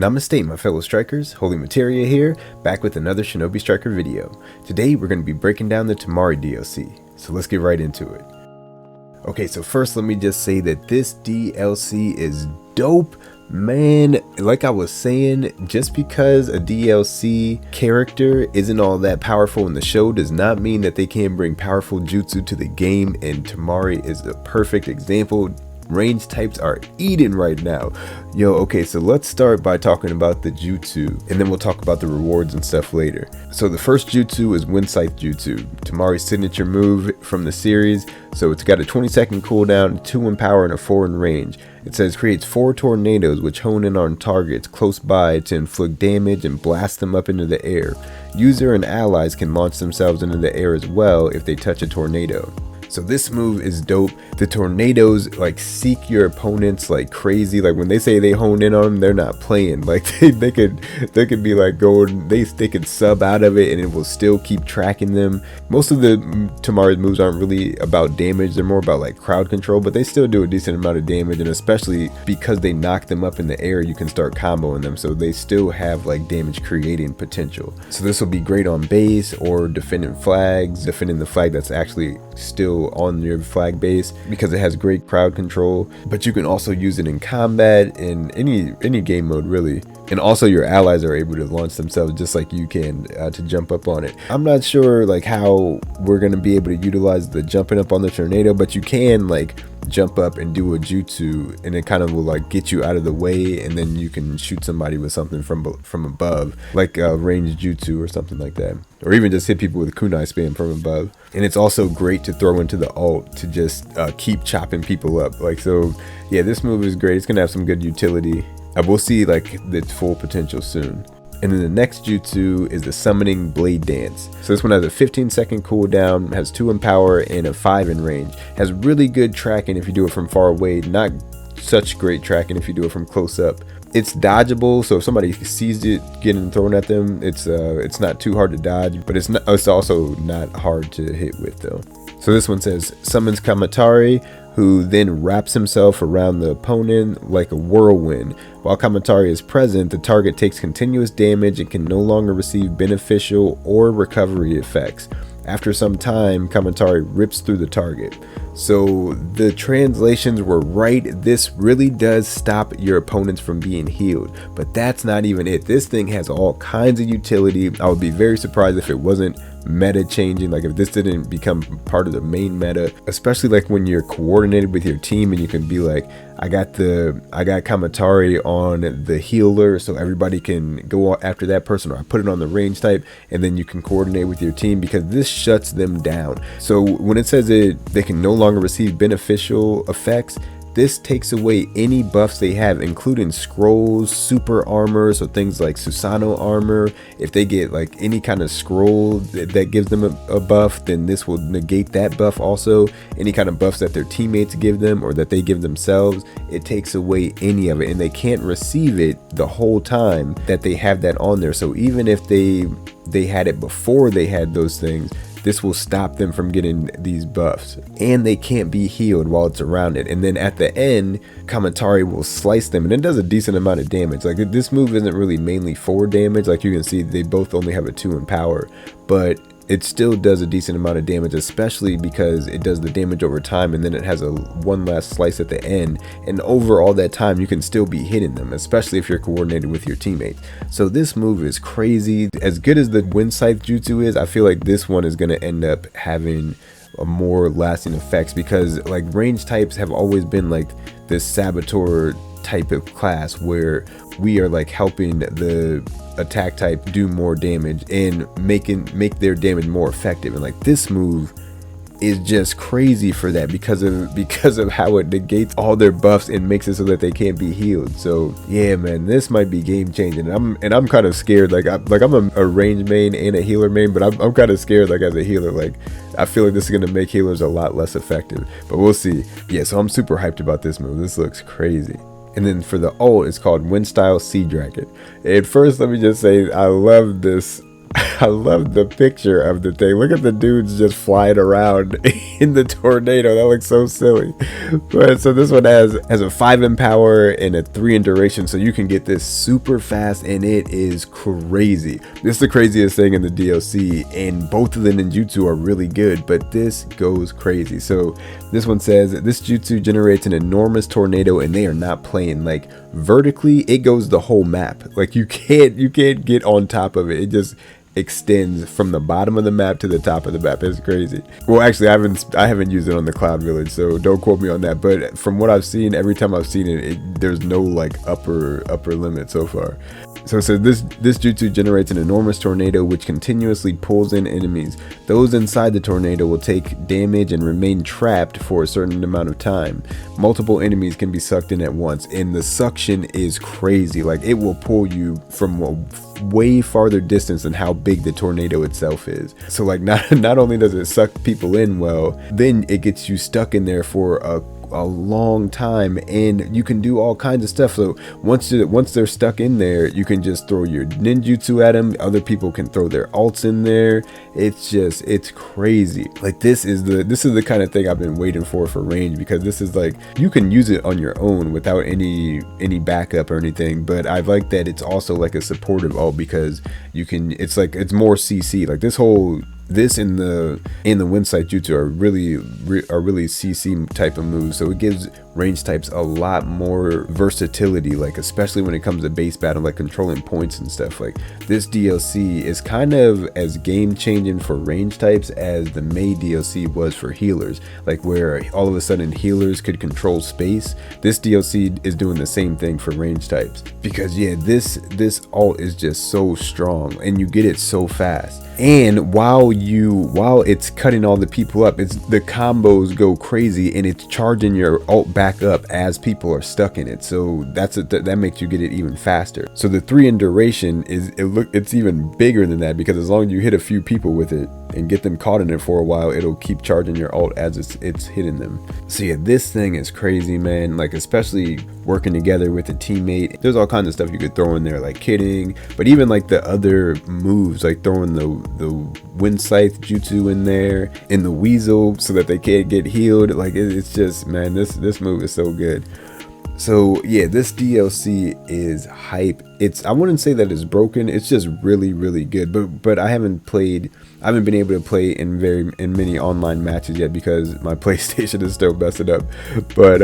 Namaste my fellow strikers, Holy Materia here, back with another Shinobi Striker video. Today we're going to be breaking down the Temari DLC, so let's get right into it. Okay, so first let me just say that this DLC is dope, man. Like I was saying, just because a DLC character isn't all that powerful in the show does not mean that they can't bring powerful jutsu to the game, and Temari is the perfect example. Range types are eating right now. Yo, okay, so let's start by talking about the jutsu, and then we'll talk about the rewards and stuff later. So the first jutsu is Winsight jutsu, Temari's signature move from the series. So it's got a 20-second cooldown, 2 in power, and a 4 in range. It says creates 4 tornadoes which hone in on targets close by to inflict damage and blast them up into the air. User and allies can launch themselves into the air as well if they touch a tornado. So this move is dope. The tornadoes like seek your opponents like crazy. Like when they say they hone in on them, they're not playing. Like they could be like going, they could sub out of it and it will still keep tracking them. Most of the Temari's moves aren't really about damage. They're more about like crowd control, but they still do a decent amount of damage, and especially because they knock them up in the air, you can start comboing them. So they still have like damage creating potential. So this will be great on base or defending flags, defending the flag that's actually still on your flag base, because it has great crowd control. But you can also use it in combat, in any game mode really, and also your allies are able to launch themselves just like you can to jump up on it. I'm not sure like how we're going to be able to utilize the jumping up on the tornado, but you can like jump up and do a jutsu, and it kind of will like get you out of the way, and then you can shoot somebody with something from above, like a ranged jutsu or something like that, or even just hit people with kunai spam from above. And it's also great to throw into the ult to just keep chopping people up. Like, so yeah, this move is great. It's gonna have some good utility. We'll see like its full potential soon. And then the next jutsu is the summoning blade dance. So this one has a 15-second cooldown, has 2 in power and a 5 in range. Has really good tracking if you do it from far away, not such great tracking if you do it from close up. It's dodgeable, so if somebody sees it getting thrown at them, it's not too hard to dodge, but it's also not hard to hit with though. So this one says summons Kamitari, who then wraps himself around the opponent like a whirlwind. While Kamitari is present, the target takes continuous damage and can no longer receive beneficial or recovery effects. After some time, Kamitari rips through the target. So the translations were right. This really does stop your opponents from being healed, but that's not even it. This thing has all kinds of utility. I would be very surprised if it wasn't meta changing, like if this didn't become part of the main meta, especially like when you're coordinated with your team and you can be like, I got Kamitari on the healer, so everybody can go after that person, or I put it on the range type, and then you can coordinate with your team, because this shuts them down. So when it says they can no longer receive beneficial effects, this takes away any buffs they have, including scrolls, super armor, so things like Susanoo armor. If they get like any kind of scroll that gives them a buff, then this will negate that buff also. Any kind of buffs that their teammates give them or that they give themselves, it takes away any of it, and they can't receive it the whole time that they have that on there. So even if they had it before they had those things, this will stop them from getting these buffs, and they can't be healed while it's around it. And then at the end, Kamitari will slice them, and it does a decent amount of damage. Like this move isn't really mainly for damage. Like you can see, they both only have a 2 in power, but it still does a decent amount of damage, especially because it does the damage over time, and then it has one last slice at the end, and over all that time you can still be hitting them, especially if you're coordinated with your teammates. So this move is crazy. As good as the Winsight jutsu is, I feel like this one is going to end up having a more lasting effects, because like range types have always been like this saboteur type of class where we are like helping the attack type do more damage and make their damage more effective. And like this move is just crazy for that, because of how it negates all their buffs and makes it so that they can't be healed. So yeah, man, this might be game changing. And I'm kind of scared. I'm a range main and a healer main, but I'm kind of scared. Like as a healer, like I feel like this is gonna make healers a lot less effective. But we'll see. Yeah, so I'm super hyped about this move. This looks crazy. And then for the ult, it's called Wind Style Sea Dragon. At first, let me just say, I love this I love the picture of the thing. Look at the dudes just flying around in the tornado. That looks so silly. But so this one has a 5 in power and a 3 in duration, so you can get this super fast, and it is crazy. This is the craziest thing in the DLC, and both of the ninjutsu are really good, but this goes crazy. So this one says this jutsu generates an enormous tornado, and they are not playing. Like vertically, it goes the whole map. Like you can't get on top of it. It just extends from the bottom of the map to the top of the map. It's crazy. Well, actually, I haven't used it on the Cloud Village, so don't quote me on that. But from what I've seen, every time I've seen it, there's no like upper limit so far. So it says this jutsu generates an enormous tornado which continuously pulls in enemies. Those inside the tornado will take damage and remain trapped for a certain amount of time. Multiple enemies can be sucked in at once, and the suction is crazy. Like it will pull you from a way farther distance than how big the tornado itself is. So like not only does it suck people in well, then it gets you stuck in there for a long time, and you can do all kinds of stuff. So once they're stuck in there, you can just throw your ninjutsu at them. Other people can throw their alts in there. It's crazy. Like this is the kind of thing I've been waiting for range, because this is like you can use it on your own without any backup or anything. But I like that it's also like a supportive alt, because you can, it's more CC. Like this in the Winsight jutsu are really CC type of moves, so it gives range types a lot more versatility, like especially when it comes to base battle, like controlling points and stuff. Like this DLC is kind of as game changing for range types as the May DLC was for healers, like where all of a sudden healers could control space. This DLC is doing the same thing for range types, because yeah, this alt is just so strong, and you get it so fast. And while it's cutting all the people up, it's the combos go crazy, and it's charging your ult back up as people are stuck in it. So that makes you get it even faster. So the 3 in duration it's even bigger than that, because as long as you hit a few people with it and get them caught in it for a while, it'll keep charging your ult as it's hitting them. So yeah, this thing is crazy, man. Like especially working together with a teammate, there's all kinds of stuff you could throw in there, like kidding, but even like the other moves, like throwing the Winsight jutsu in there, and the weasel, so that they can't get healed. Like it's just, man, this move is so good. So yeah, this DLC is hype. I wouldn't say that it's broken, it's just really good. But I haven't been able to play in many online matches yet, because my PlayStation is still messing up. But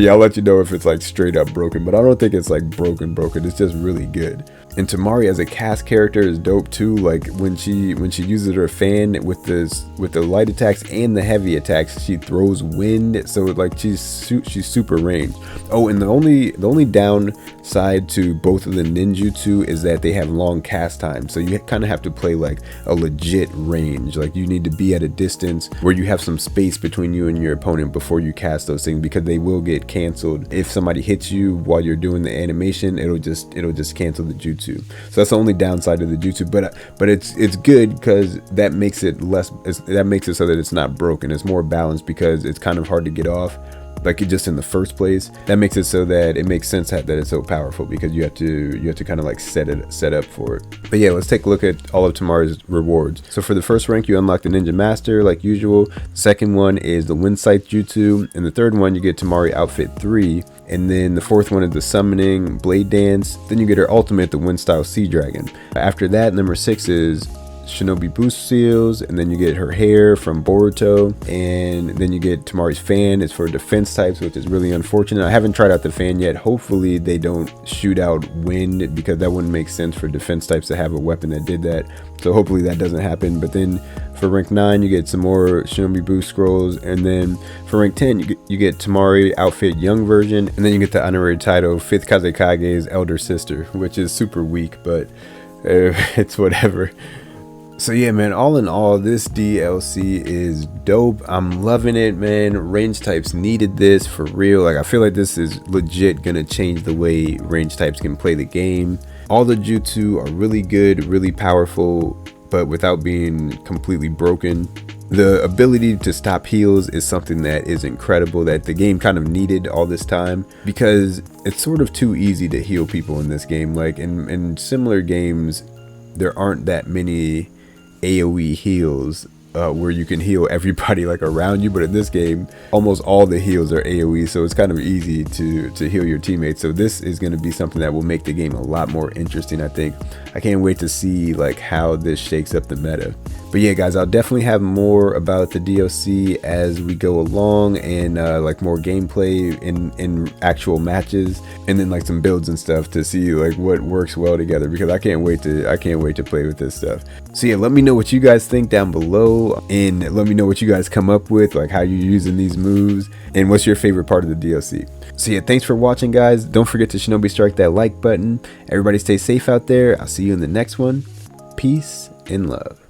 yeah, I'll let you know if it's like straight up broken. But I don't think it's like broken. It's just really good. And Temari as a cast character is dope too. Like when she uses her fan with the light attacks and the heavy attacks, she throws wind. So like she's super ranged. Oh, and the only downside to both of the ninjutsu is that they have long cast time. So you kind of have to play like a legit range. Like you need to be at a distance where you have some space between you and your opponent before you cast those things, because they will get canceled. If somebody hits you while you're doing the animation, it'll just cancel the jutsu. So that's the only downside of the jutsu, but it's good, because that makes it so that it's not broken. It's more balanced, because it's kind of hard to get off, like it just in the first place. That makes it so that it makes sense that it's so powerful, because you have to kind of like set up for it. But yeah, let's take a look at all of Temari's rewards. So for the first rank, you unlock the Ninja Master like usual. The second one is the Winsight jutsu, and the third one you get Temari outfit 3. And then the fourth one is the summoning blade dance. Then you get her ultimate, the wind style sea dragon. After that, number 6 is Shinobi boost seals, and then you get her hair from Boruto, and then you get Temari's fan. It's for defense types, which is really unfortunate. I haven't tried out the fan yet. Hopefully they don't shoot out wind, because that wouldn't make sense for defense types to have a weapon that did that. So hopefully that doesn't happen. But then for rank 9 you get some more Shinobi boost scrolls, and then for rank 10 you get Temari outfit young version, and then you get the honorary title 5th Kazekage's elder sister, which is super weak, but it's whatever. So yeah, man, all in all, this DLC is dope. I'm loving it, man. Range types needed this for real. Like I feel like this is legit gonna change the way range types can play the game. All the jutsu are really good, really powerful, but without being completely broken. The ability to stop heals is something that is incredible, that the game kind of needed all this time, because it's sort of too easy to heal people in this game. Like in similar games, there aren't that many AoE heals where you can heal everybody like around you, but in this game almost all the heals are AoE, so it's kind of easy to heal your teammates. So this is going to be something that will make the game a lot more interesting, I think. I can't wait to see like how this shakes up the meta. But yeah guys, I'll definitely have more about the DLC as we go along, and like more gameplay in actual matches, and then like some builds and stuff to see like what works well together, because I can't wait to play with this stuff. So yeah, let me know what you guys think down below, and let me know what you guys come up with, like how you're using these moves, and what's your favorite part of the DLC. So yeah, thanks for watching guys. Don't forget to Shinobi strike that like button. Everybody stay safe out there. I'll see you in the next one. Peace and love.